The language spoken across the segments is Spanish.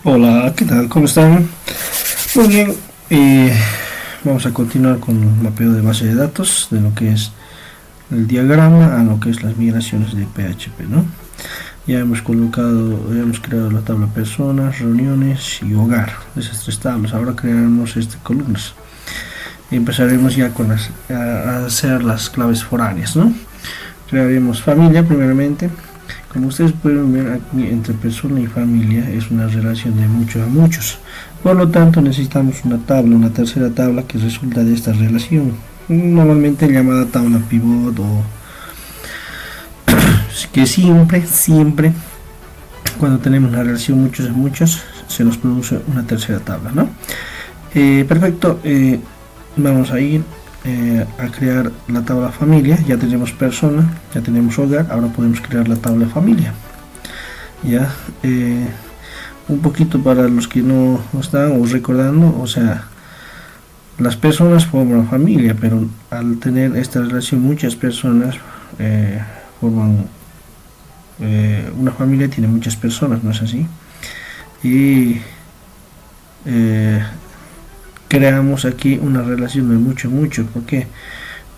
Hola, ¿qué tal? ¿Cómo están? Muy bien, vamos a continuar con el mapeo de base de datos de lo que es el diagrama a lo que es las migraciones de PHP, ¿no? Ya hemos creado la tabla personas, reuniones y hogar, esas tres tablas. Ahora crearemos columnas y empezaremos ya a hacer las claves foráneas, ¿no? Crearemos familia primeramente. Como ustedes pueden ver aquí, entre persona y familia es una relación de muchos a muchos. Por lo tanto, necesitamos una tercera tabla que resulta de esta relación, normalmente llamada tabla pivot, o que siempre, cuando tenemos una relación muchos a muchos, se nos produce una tercera tabla, ¿no? Perfecto. Vamos a ir a crear la tabla familia. Ya tenemos persona, ya tenemos hogar, ahora podemos crear la tabla familia. Ya, un poquito para los que no están o recordando, o sea, las personas forman familia, pero al tener esta relación muchas personas forman una familia, tiene muchas personas, ¿no es así? Y creamos aquí una relación de mucho. ¿Por qué?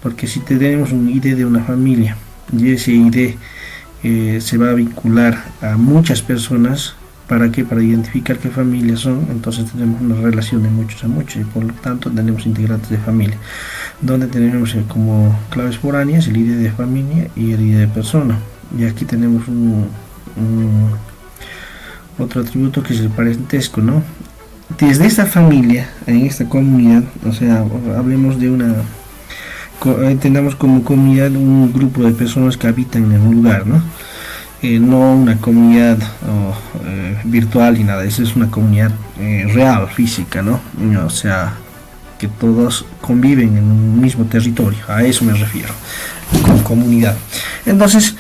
Porque si tenemos un ID de una familia y ese ID se va a vincular a muchas personas, ¿para qué? Para identificar qué familias son. Entonces tenemos una relación de muchos a muchos y por lo tanto tenemos integrantes de familia, donde tenemos como claves foráneas el ID de familia y el ID de persona. Y aquí tenemos otro atributo que es el parentesco, ¿no? Desde esta familia, en esta comunidad, o sea, hablemos de entendamos como comunidad un grupo de personas que habitan en un lugar, ¿no? No una comunidad virtual y nada, esa es una comunidad real, física, ¿no? O sea, que todos conviven en un mismo territorio, a eso me refiero, con comunidad. Entonces,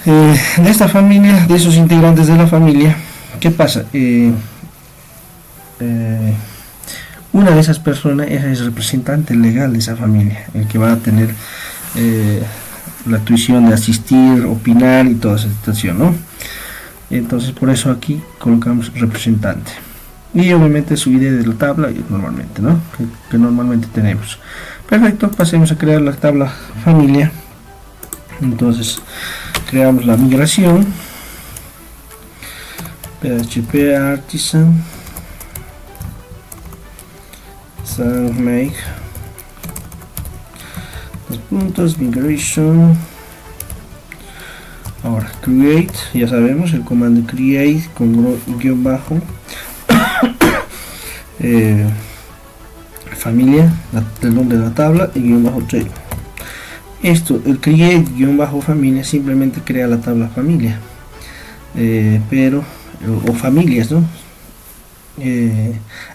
de esta familia, de esos integrantes de la familia, ¿qué pasa? Una de esas personas es el representante legal de esa familia, el que va a tener la tuición de asistir, opinar y toda esa situación, ¿no? Entonces por eso aquí colocamos representante y obviamente su ID de la tabla normalmente, ¿no? Que normalmente tenemos. Perfecto, pasemos a crear la tabla familia. Entonces creamos la migración, PHP Artisan make los puntos migration. Ahora create, ya sabemos el comando create con guión bajo familia, el nombre de la tabla y guión bajo table. Esto, el create guión bajo familia, simplemente crea la tabla familia, o familias, ¿no?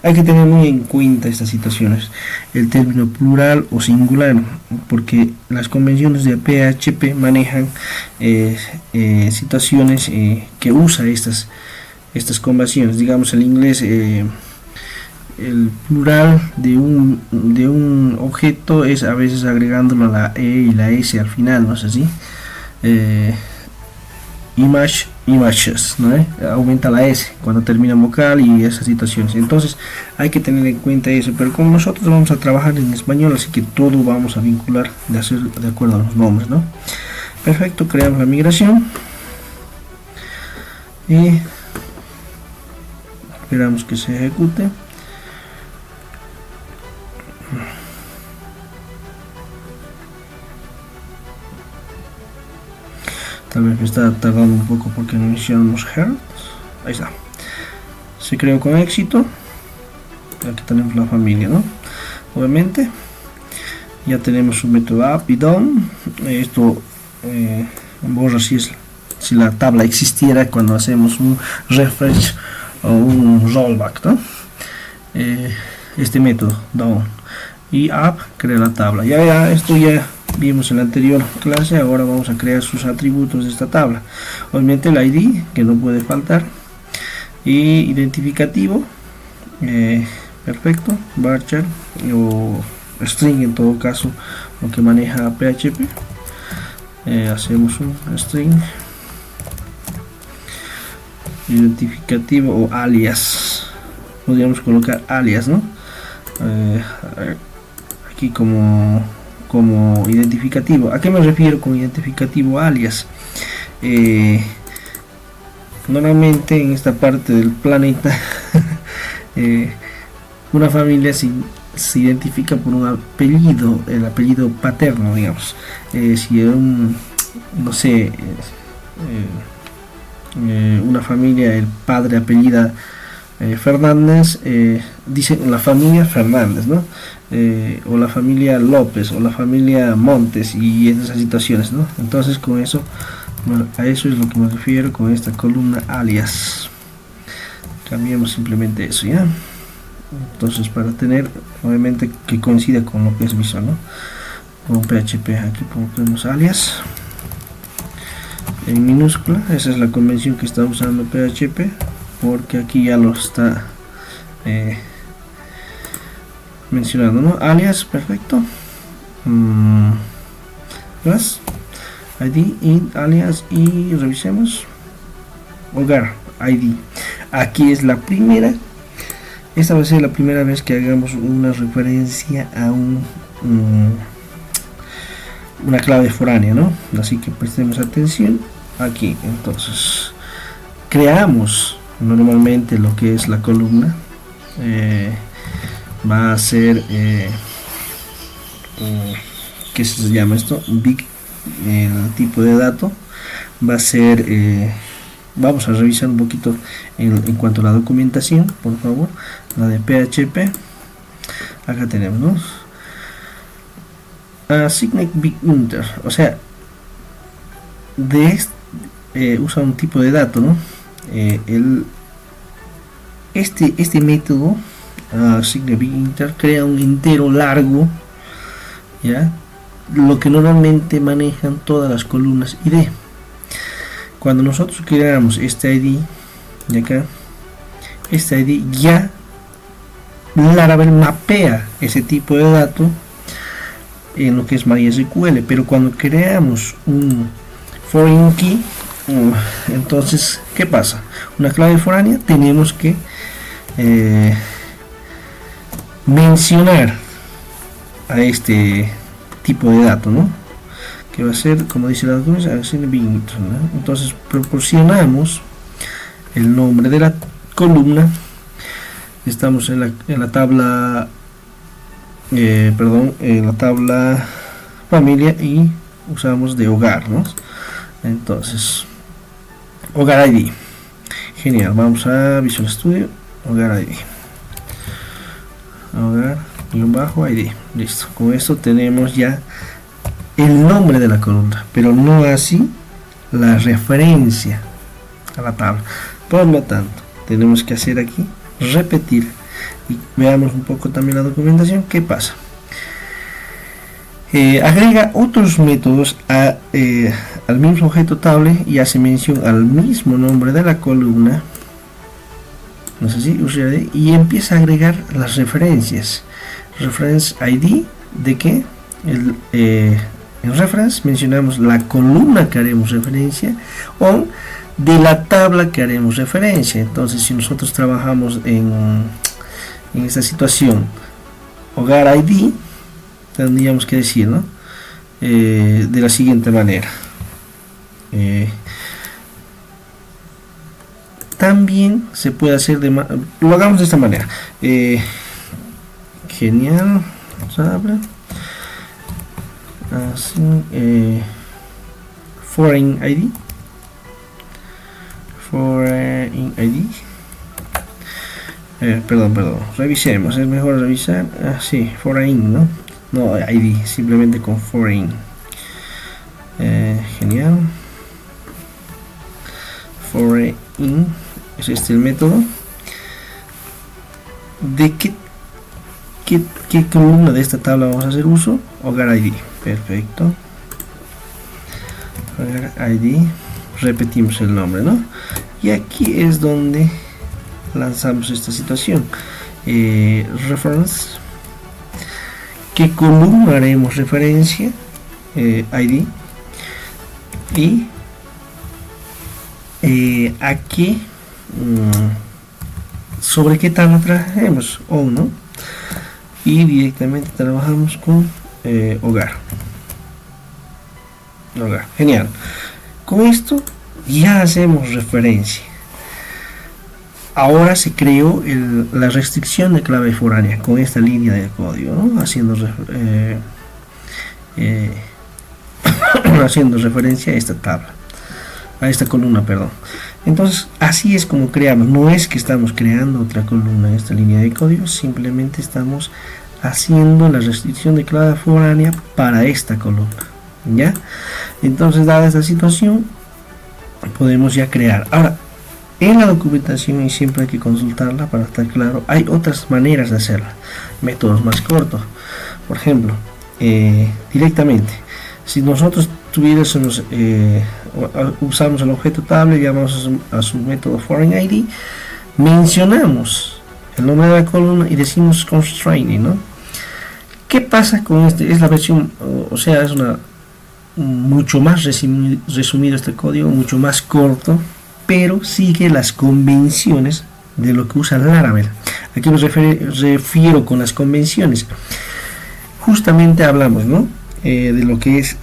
Hay que tener muy en cuenta estas situaciones, el término plural o singular, porque las convenciones de PHP manejan situaciones que usa estas convenciones. Digamos, el inglés, el plural de un objeto es a veces agregándolo a la E y la S al final, ¿no es así? Images, ¿no? Aumenta la S cuando termina vocal y esas situaciones. Entonces hay que tener en cuenta eso, pero como nosotros vamos a trabajar en español, así que todo vamos a vincular de acuerdo a los nombres, ¿no? Perfecto, creamos la migración y esperamos que se ejecute. Tal vez me está tardando un poco porque no iniciamos heart. Ahí está. Se creó con éxito. Aquí tenemos la familia, ¿no? Obviamente. Ya tenemos un método up y down. Esto borra si la tabla existiera cuando hacemos un refresh o un rollback, ¿no? Este método down y up crea la tabla. Esto ya vimos en la anterior clase. Ahora vamos a crear sus atributos de esta tabla. Obviamente el ID, que no puede faltar, y identificativo, perfecto, varchar o string, en todo caso lo que maneja PHP. Hacemos un string identificativo o alias, podríamos colocar alias, ¿no? Aquí como identificativo. ¿A qué me refiero con identificativo alias? Normalmente en esta parte del planeta una familia se identifica por un apellido, el apellido paterno, digamos. Si un, no sé, una familia, el padre apellida Fernández, dicen la familia Fernández, ¿no? O la familia López o la familia Montes, y en esas situaciones, ¿no? Entonces con eso, bueno, a eso es lo que me refiero con esta columna alias. Cambiamos simplemente eso, ¿ya? Entonces, para tener obviamente que coincida con lo que es visual, ¿no? Con PHP aquí ponemos alias en minúscula. Esa es la convención que está usando PHP, porque aquí ya lo está mencionando, ¿no? Alias, perfecto. Plus ID, int, alias, y revisemos hogar ID. Aquí es la primera. Esta va a ser la primera vez que hagamos una referencia a una clave foránea, ¿no? Así que prestemos atención aquí. Entonces, creamos normalmente lo que es la columna. Va a ser ¿qué se llama esto? Big, el tipo de dato va a ser vamos a revisar un poquito en cuanto a la documentación, por favor, la de PHP. Acá tenemos, ¿no? Assigned Big Inter, o sea, usa un tipo de dato, ¿no? Este método Assigned Big Inter crea un entero largo, ¿ya? Lo que normalmente manejan todas las columnas ID. Cuando nosotros creamos este ID de acá, este ID ya Laravel mapea ese tipo de dato en lo que es MySQL, pero cuando creamos un foreign key, entonces, ¿qué pasa? Una clave foránea, tenemos que mencionar a este tipo de dato, ¿no? Que va a ser, como dice la documentación, ¿no? Entonces proporcionamos el nombre de la columna. Estamos en la tabla en la tabla familia, y usamos de hogar, ¿no? Entonces, hogar ID, genial. Vamos a Visual Studio, hogar ID, hogar-ID, listo. Con esto tenemos ya el nombre de la columna, pero no así la referencia a la tabla. Por lo tanto, tenemos que hacer aquí repetir, y veamos un poco también la documentación. ¿Qué pasa? Agrega otros métodos al mismo objeto table y hace mención al mismo nombre de la columna, no sé si user, y empieza a agregar las referencias. Reference ID de que en reference mencionamos la columna que haremos referencia o de la tabla que haremos referencia. Entonces, si nosotros trabajamos en esta situación, hogar ID, tendríamos que decir, ¿no? De la siguiente manera. También se puede hacer lo hagamos de esta manera. Genial. Vamos a abrir. Así, foreign ID, perdón, revisemos, es mejor revisar así, foreign, no ID, simplemente con foreign. Genial. Foreign es este el método. ¿De qué columna de esta tabla vamos a hacer uso? Hogar ID. Perfecto. Hogar ID. Repetimos el nombre, ¿no? Y aquí es donde lanzamos esta situación. Reference. ¿Qué columna haremos referencia? ID. Y aquí sobre qué tabla trabajemos, o no, y directamente trabajamos con hogar. Genial. Con esto ya hacemos referencia. Ahora se creó la restricción de clave foránea con esta línea de código, ¿no? haciendo referencia a esta tabla, a esta columna, perdón. Entonces así es como creamos. No es que estamos creando otra columna en esta línea de código, simplemente estamos haciendo la restricción de clave foránea para esta columna, ¿ya? Entonces, dada esta situación, podemos ya crear. Ahora, en la documentación, y siempre hay que consultarla para estar claro, hay otras maneras de hacerla, métodos más cortos. Por ejemplo, directamente, si nosotros tuviésemos usamos el objeto tabla y llamamos a su método foreign-id, mencionamos el nombre de la columna y decimos constraining, ¿no? ¿Qué pasa con este? Es la versión, o sea, es una mucho más resumido este código, mucho más corto, pero sigue las convenciones de lo que usa Laravel. Aquí me refiero con las convenciones. Justamente hablamos, ¿no? De lo que es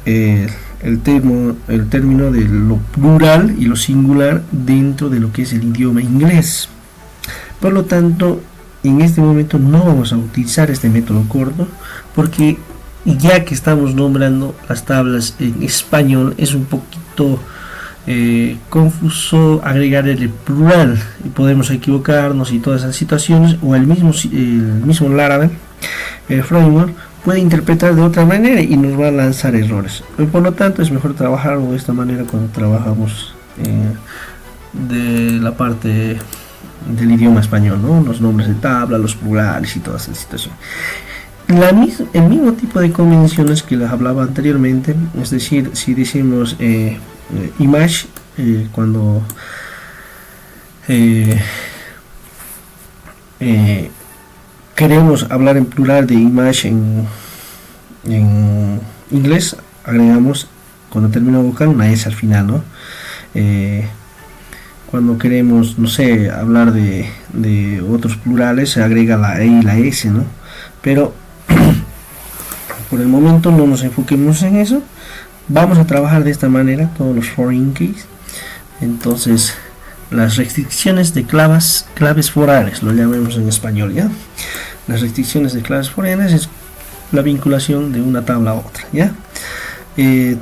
el término de lo plural y lo singular dentro de lo que es el idioma inglés. Por lo tanto, en este momento no vamos a utilizar este método corto, porque ya que estamos nombrando las tablas en español, es un poquito confuso agregar el plural y podemos equivocarnos y todas esas situaciones, o el mismo Laravel, el framework, puede interpretar de otra manera y nos va a lanzar errores. Por lo tanto, es mejor trabajar de esta manera cuando trabajamos de la parte del idioma español, ¿no? Los nombres de tabla, los plurales y todas esas situaciones. El mismo tipo de convenciones que les hablaba anteriormente, es decir, si decimos image, cuando queremos hablar en plural de image en inglés, agregamos cuando termina vocal una S al final, ¿no? Cuando queremos, no sé, hablar de otros plurales, se agrega la E y la S, ¿no? Pero por el momento no nos enfoquemos en eso. Vamos a trabajar de esta manera todos los foreign keys. Entonces, las restricciones de claves foráneas, lo llamemos en español, ¿ya? Las restricciones de claves foráneas es la vinculación de una tabla a otra, ¿ya?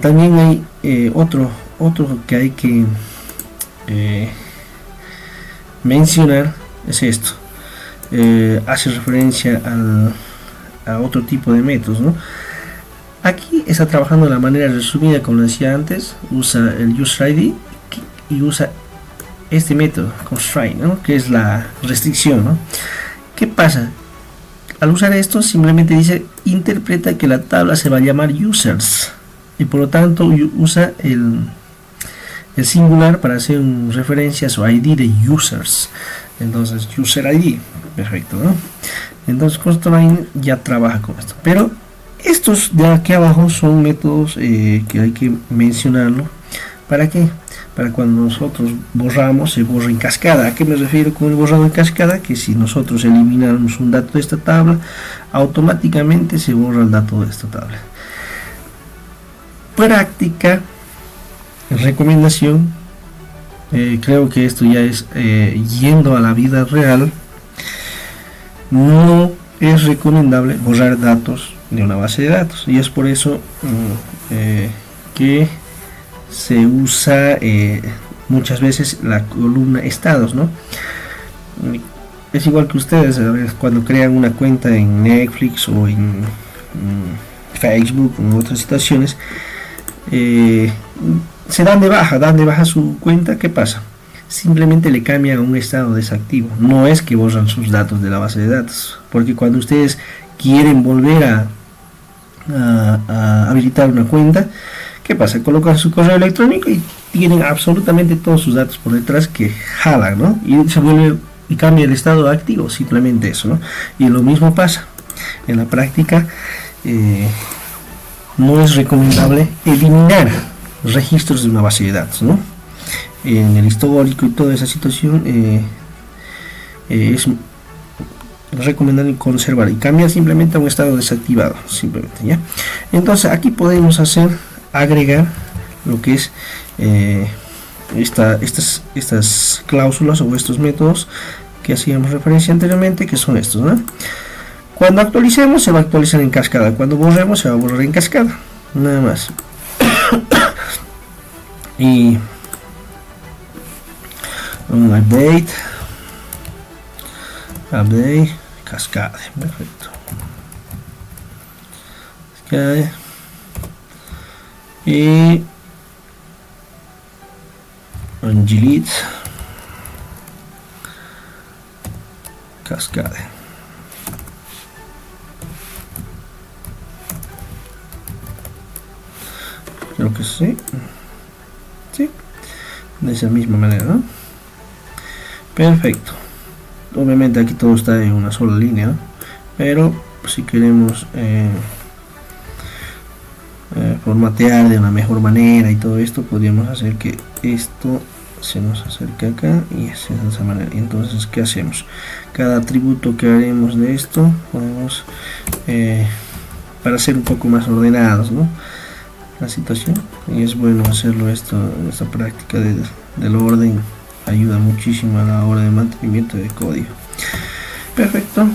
También hay otro que hay que mencionar, es esto. Hace referencia a otro tipo de métodos, ¿no? Aquí está trabajando de la manera resumida, como decía antes. Usa el user ID y usa este método constraint, ¿no? Que es la restricción, ¿no? ¿Qué pasa? Al usar esto, simplemente dice interpreta que la tabla se va a llamar users, y por lo tanto usa el singular para hacer referencia a su ID de users. Entonces, user ID, perfecto, ¿no? Entonces, constraint ya trabaja con esto. Pero estos de aquí abajo son métodos que hay que mencionarlo. ¿Para qué? Para cuando nosotros borramos, se borra en cascada. ¿A qué me refiero con el borrado en cascada? Que si nosotros eliminamos un dato de esta tabla, automáticamente se borra el dato de esta tabla. Práctica, recomendación, creo que esto ya es yendo a la vida real. No es recomendable borrar datos de una base de datos, y es por eso que se usa muchas veces la columna estados, ¿no? Es igual que ustedes, a ver, cuando crean una cuenta en Netflix o en Facebook o en otras situaciones, se dan de baja su cuenta. ¿Qué pasa? Simplemente le cambian a un estado desactivo. No es que borran sus datos de la base de datos, porque cuando ustedes quieren volver a habilitar una cuenta, ¿qué pasa? Colocan su correo electrónico y tienen absolutamente todos sus datos por detrás que jalan, ¿no? Y se vuelve y cambia el estado activo, simplemente eso, ¿no? Y lo mismo pasa en la práctica. No es recomendable eliminar registros de una base de datos, ¿no? en el histórico y toda esa situación, es recomendable conservar y cambiar simplemente a un estado desactivado, simplemente, ¿ya? Entonces aquí podemos agregar lo que es estas cláusulas o estos métodos que hacíamos referencia anteriormente, que son estos, ¿no? Cuando actualicemos se va a actualizar en cascada, cuando borremos se va a borrar en cascada, nada más. Y un update, cascade, perfecto. Cascade. Y Angelit, cascade. Creo que sí. Sí, de esa misma manera, ¿no? Perfecto. Obviamente aquí todo está en una sola línea, ¿no? Pero si queremos formatear de una mejor manera y todo esto, podríamos hacer que esto se nos acerque acá y así de esa manera. Entonces, ¿qué hacemos? Cada atributo que haremos de esto podemos para ser un poco más ordenados, ¿no? La situación, y es bueno hacerlo esta práctica del orden, ayuda muchísimo a la hora de mantenimiento de código. Perfecto.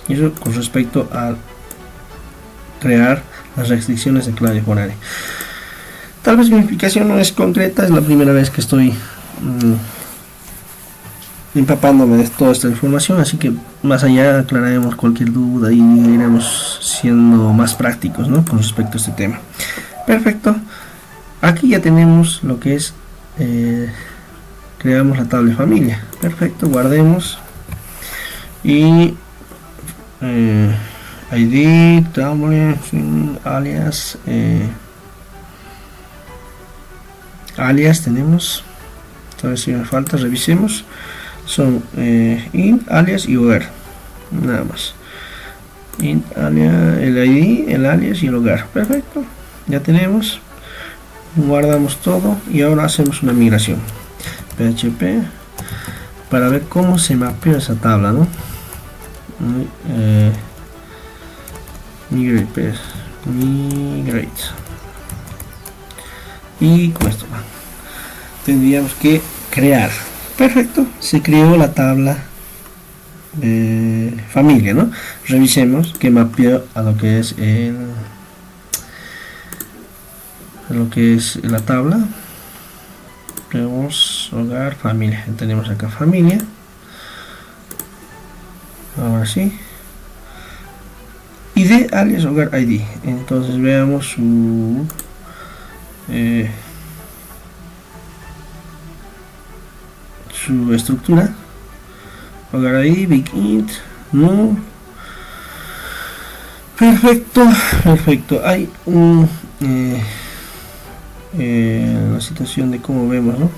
Y eso con respecto a crear las restricciones de clave forárea. Tal vez mi explicación no es concreta, es la primera vez que estoy empapándome de toda esta información, así que más allá aclararemos cualquier duda y iremos siendo más prácticos, ¿no?, con respecto a este tema. Perfecto. Aquí ya tenemos lo que es creamos la tabla de familia. Perfecto, guardemos y ID, tabla, alias, alias tenemos. Entonces, si me falta, revisemos. Son int, alias y hogar, nada más. Int, alias, el ID, el alias y el hogar. Perfecto, ya tenemos. Guardamos todo y ahora hacemos una migración PHP para ver cómo se mapea esa tabla, ¿no? Migrate y con esto tendríamos que crear. Perfecto, se creó la tabla de familia, ¿no? Revisemos que mapeó a lo que es la tabla. Tenemos hogar, familia, tenemos acá familia. Ahora sí, ID, alias, hogar, ID. Entonces veamos su estructura. Hogar, ID, big int, no. Perfecto. Hay la situación de cómo vemos, ¿no?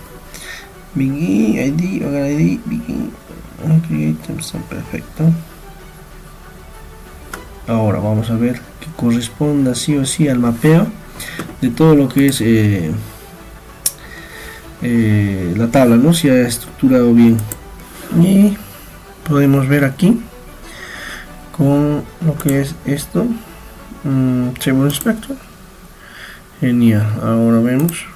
Big ID, hogar ID, big int, perfecto. Ahora vamos a ver que corresponda sí o sí al mapeo de todo lo que es la tabla, ¿no? Si ha estructurado bien. Y podemos ver aquí con lo que es esto, Table Inspector. Genial. Ahora vemos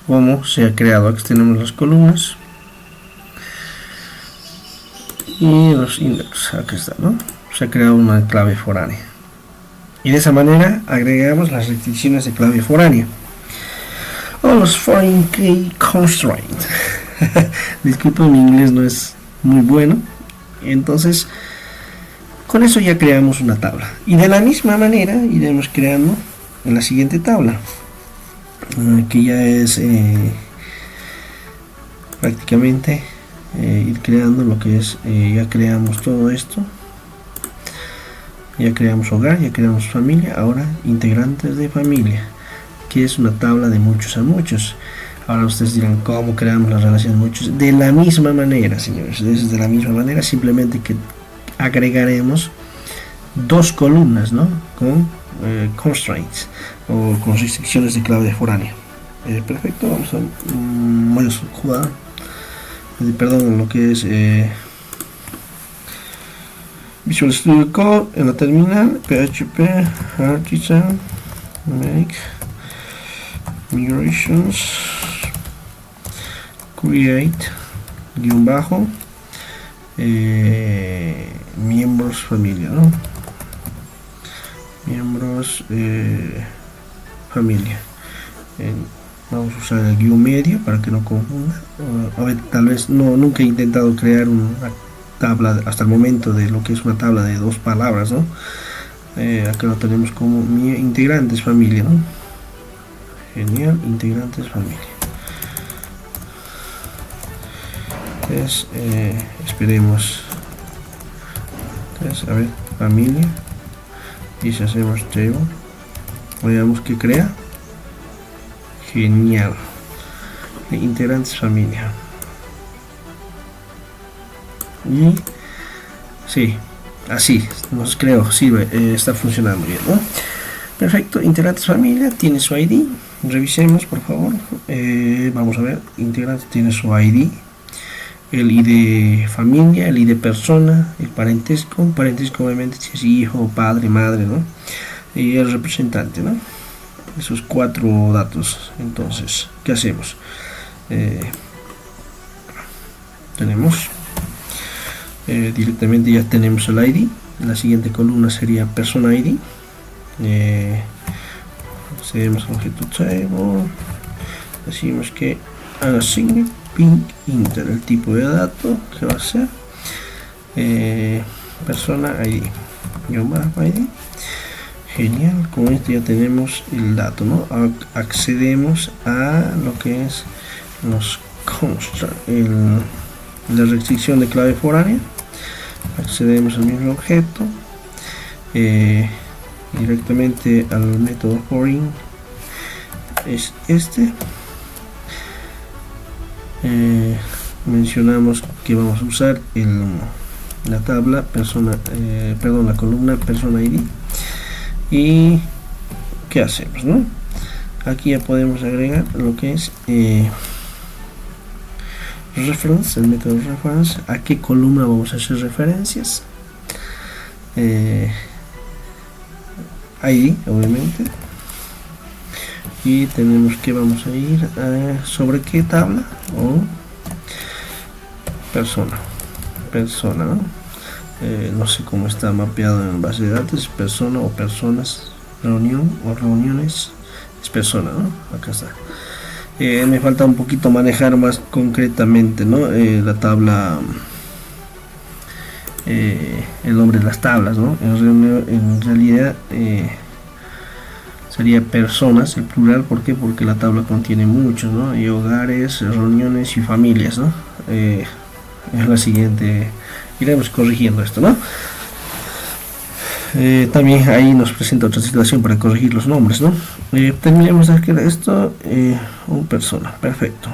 cómo se ha creado. Aquí tenemos las columnas y los index. Aquí está, ¿no? Se ha creado una clave foránea y de esa manera agregamos las restricciones de clave foránea o los foreign key constraints. Disculpen, mi inglés no es muy bueno. Entonces, con eso ya creamos una tabla y de la misma manera iremos creando en la siguiente tabla, que ya es prácticamente ir creando lo que es, ya creamos todo esto, ya creamos hogar, ya creamos familia. Ahora integrantes de familia, que es una tabla de muchos a muchos. Ahora ustedes dirán, ¿cómo creamos las relaciones de muchos? De la misma manera, señores, de la misma manera, simplemente que agregaremos dos columnas, ¿no?, con constraints o con restricciones de clave foránea. Perfecto, vamos a jugar, perdón, lo que es Visual Studio Code en la terminal, PHP Artisan Make Migrations Create guión bajo miembros familia, ¿no? Miembros familia. Vamos a usar el guión medio para que no confunda. A ver, tal vez nunca he intentado crear una tabla hasta el momento de lo que es una tabla de dos palabras, ¿no? Acá lo tenemos como integrantes familia, ¿no? Genial, integrantes familia. Entonces, esperemos. Entonces, a ver, familia. Y si hacemos table, veamos que crea. Genial. Integrantes familia. Y sí, así nos creo, sirve, está funcionando bien, ¿no? Perfecto, integrantes familia, tiene su ID. Revisemos, por favor. Vamos a ver, integrantes tiene su ID. El ID familia, el ID persona, el parentesco. Parentesco obviamente si es hijo, padre, madre, ¿no? Y el representante, ¿no? Esos 4 datos. Entonces, ¿qué hacemos? Tenemos directamente ya tenemos el ID. La siguiente columna sería persona ID. Accedemos al objeto table. Decimos que haga sign ping inter, el tipo de dato que va a ser persona ID, ID. Genial, con esto ya tenemos el dato, ¿no? Accedemos a lo que es los construct, la restricción de clave foránea. Accedemos al mismo objeto, directamente al método foreign, es este. Mencionamos que vamos a usar la tabla persona, la columna persona ID. Y ¿qué hacemos, no? Aquí ya podemos agregar lo que es reference, el método reference, a qué columna vamos a hacer referencias. ID, obviamente. Y tenemos que vamos a ir sobre qué tabla o persona, ¿no? No sé cómo está mapeado en base de datos, persona o personas, reunión o reuniones, es persona, ¿no? Acá está. Me falta un poquito manejar más concretamente, ¿no? La tabla, el nombre de las tablas, ¿no? En realidad sería personas, el plural. ¿Por qué? Porque la tabla contiene muchos, ¿no? Y hogares, reuniones y familias, ¿no? Es la siguiente, iremos corrigiendo esto, ¿no? También ahí nos presenta otra situación para corregir los nombres, ¿no? Terminemos de hacer esto, un persona, perfecto.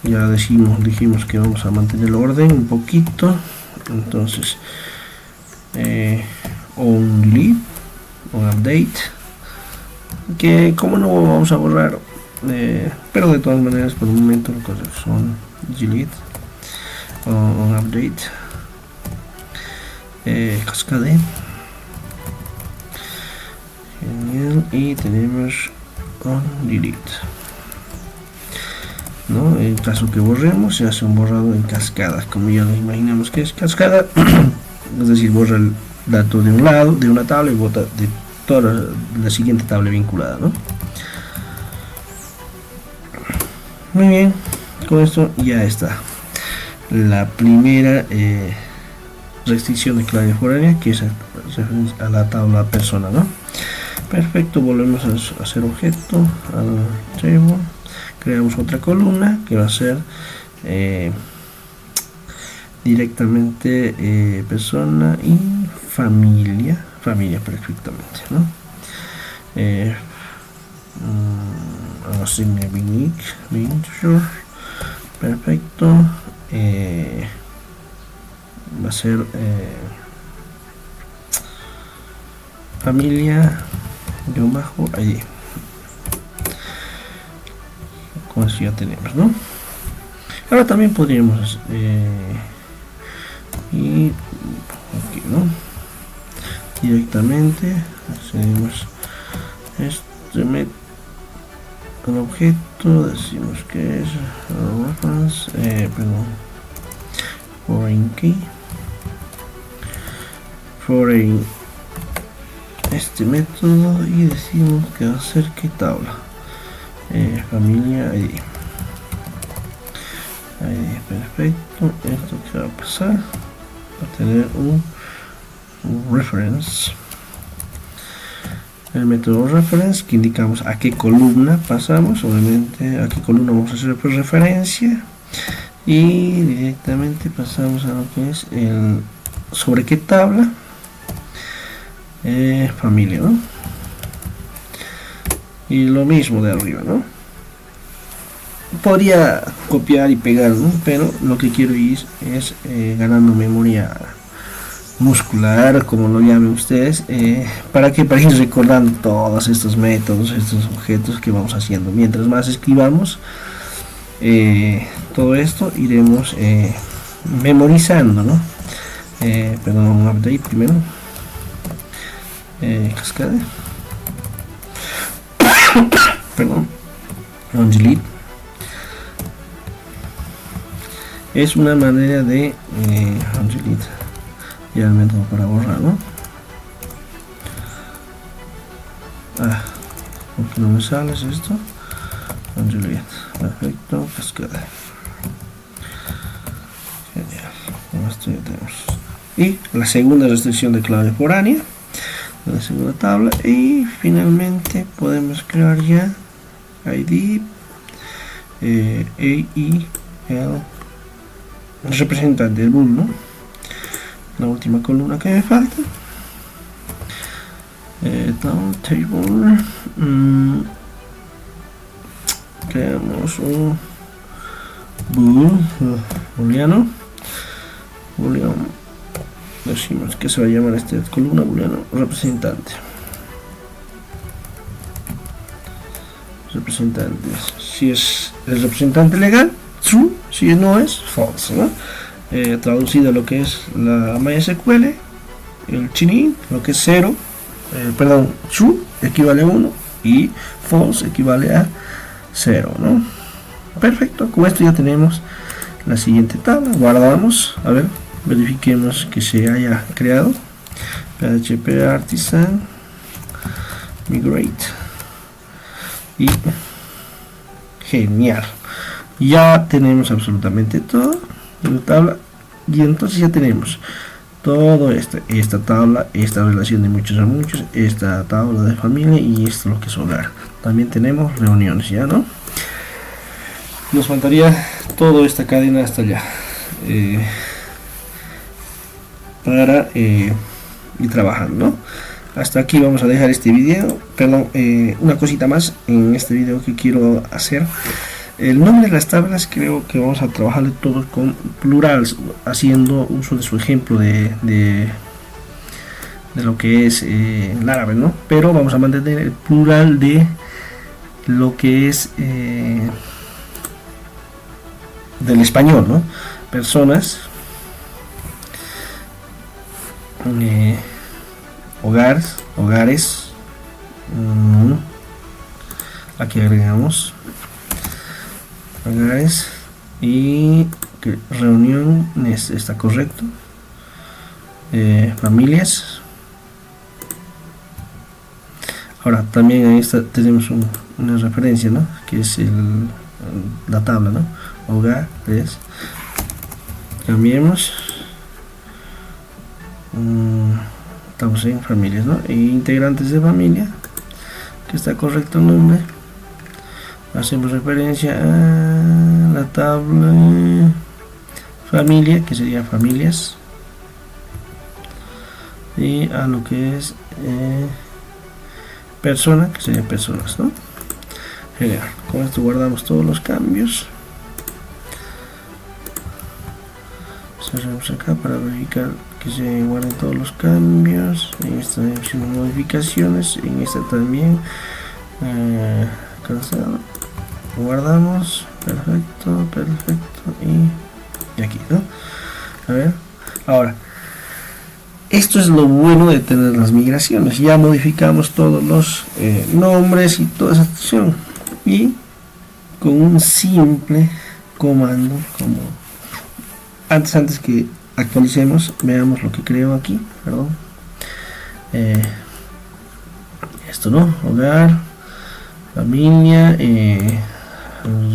Ya dijimos que vamos a mantener el orden un poquito, entonces on leave, on update, que como no vamos a borrar, pero de todas maneras por un momento son delete on update, cascade. Genial, y tenemos on delete, ¿no? En caso que borremos se hace un borrado en cascada, como ya nos imaginamos que es cascada. Es decir, borra el dato de un lado de una tabla y bota de toda la siguiente tabla vinculada, ¿no? Muy bien, con esto ya está la primera restricción de clave foránea, que es a la tabla persona, ¿no? Perfecto, volvemos a hacer objeto al table, creamos otra columna que va a ser directamente persona y familia perfectamente, ¿no? Asign perfecto. Va a ser familia guión bajo allí. eso ya tenemos, ¿no? Ahora también podríamos y aquí, ¿no? Directamente hacemos este método, el objeto, decimos que es reference, perdón, foreign key, foreign este método, y decimos que va a ser qué tabla, familia ID. Perfecto. Esto que va a pasar va a tener un reference, el método reference, que indicamos a qué columna pasamos. Obviamente a qué columna vamos a hacer referencia, y directamente pasamos a lo que es el sobre qué tabla, familia, ¿no? Y lo mismo de arriba, ¿no? Podría copiar y pegar, ¿no? Pero lo que quiero ir es ganando memoria muscular, como lo llamen ustedes, para ir recordando todos estos métodos, estos objetos que vamos haciendo. Mientras más escribamos todo esto, iremos memorizando, ¿no? Perdón, vamos ahí primero, cascada, perdón, Angelit. Es una manera de Angelit, y el método para borrar, ¿no? Porque no me sale esto. Angelit, perfecto, cascada. Genial, con esto ya tenemos. Y la segunda restricción de clave foránea, la segunda tabla, y finalmente podemos crear ya ID, el representante del bool, ¿no? La última columna que me falta, table, creamos un bool booleano, decimos que se va a llamar esta columna booleano representantes. Si es el representante legal, true; si no es, false, ¿no? Traducido a lo que es la MySQL, el Chinin, lo que es 0, true equivale a 1 y false equivale a 0, ¿no? Perfecto, con esto ya tenemos la siguiente tabla. Guardamos, a ver, verifiquemos que se haya creado. PHP Artisan Migrate, y genial, ya tenemos absolutamente todo en la tabla, y entonces ya tenemos todo esta tabla, esta relación de muchos a muchos, esta tabla de familia, y esto lo que es hogar. También tenemos reuniones, ya, ¿no? Nos faltaría toda esta cadena hasta allá para ir trabajando, ¿no? Hasta aquí vamos a dejar este video. Perdón, una cosita más en este video que quiero hacer. El nombre de las tablas creo que vamos a trabajarle todos con plurals, haciendo uso de su ejemplo de lo que es el árabe, ¿no? Pero vamos a mantener el plural de lo que es del español, ¿no? Personas, hogares, aquí agregamos hogares, y reuniones, está correcto, familias. Ahora también ahí tenemos una referencia, ¿no? Que es la tabla, ¿no? Hogares, cambiemos, estamos en familias, ¿no? E integrantes de familia, que está correcto el nombre. Hacemos referencia a la tabla familia, que sería familias, y a lo que es persona, que sería personas, ¿no? Genial. Con esto guardamos todos los cambios. Cerramos acá para verificar que se guarden todos los cambios. En esta hicimos modificaciones, en esta también. Cansado. guardamos, perfecto, y aquí, ¿no? A ver, ahora, esto es lo bueno de tener las migraciones. Ya modificamos todos los nombres y toda esa acción, y con un simple comando, como antes que actualicemos, veamos lo que creo aquí, perdón. Esto, ¿no? Hogar, familia,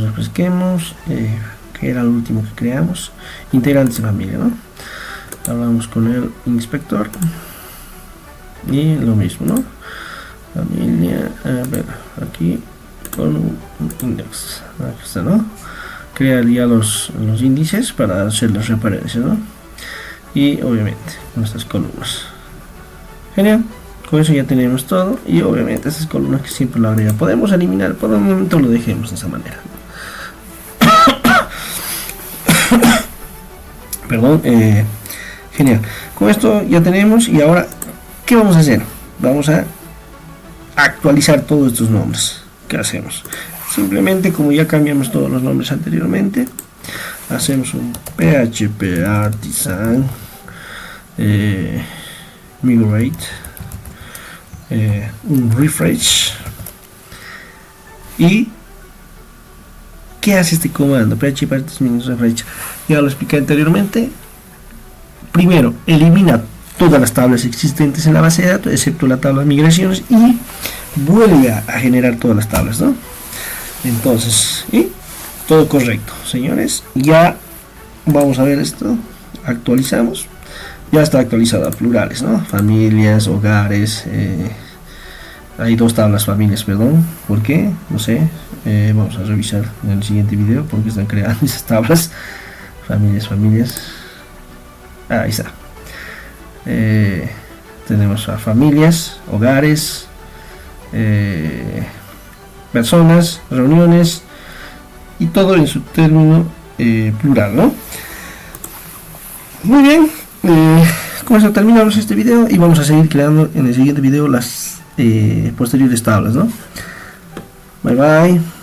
refresquemos, que era el último que creamos, integrantes de familia, ¿no? Hablamos con el inspector y lo mismo, ¿no? Familia, a ver, aquí con un index, aquí está, ¿no? Crear ya los índices para hacer las referencias, ¿no? Y obviamente nuestras columnas. Genial, con eso ya tenemos todo, y obviamente esas columnas que siempre lo agrega podemos eliminar, por el momento lo dejemos de esa manera. Perdón, genial, con esto ya tenemos. Y ahora, ¿qué vamos a hacer? Vamos a actualizar todos estos nombres. ¿Qué hacemos? Simplemente, como ya cambiamos todos los nombres anteriormente, hacemos un PHP artisan migrate, un refresh. ¿Y qué hace este comando? PHP artisan refresh, ya lo expliqué anteriormente. Primero, elimina todas las tablas existentes en la base de datos, excepto la tabla de migraciones, y vuelve a generar todas las tablas, ¿no? Entonces, y todo correcto, señores. Ya vamos a ver esto. Actualizamos. Ya está actualizado a plurales, ¿no? Familias, hogares. Hay dos tablas familias, perdón. ¿Por qué? No sé. Vamos a revisar en el siguiente video porque están creando esas tablas. Familias. Ahí está. Tenemos a familias, hogares, personas, reuniones, y todo en su término plural, ¿no? Muy bien, con eso terminamos este video y vamos a seguir creando en el siguiente video las posteriores tablas, ¿no? Bye bye.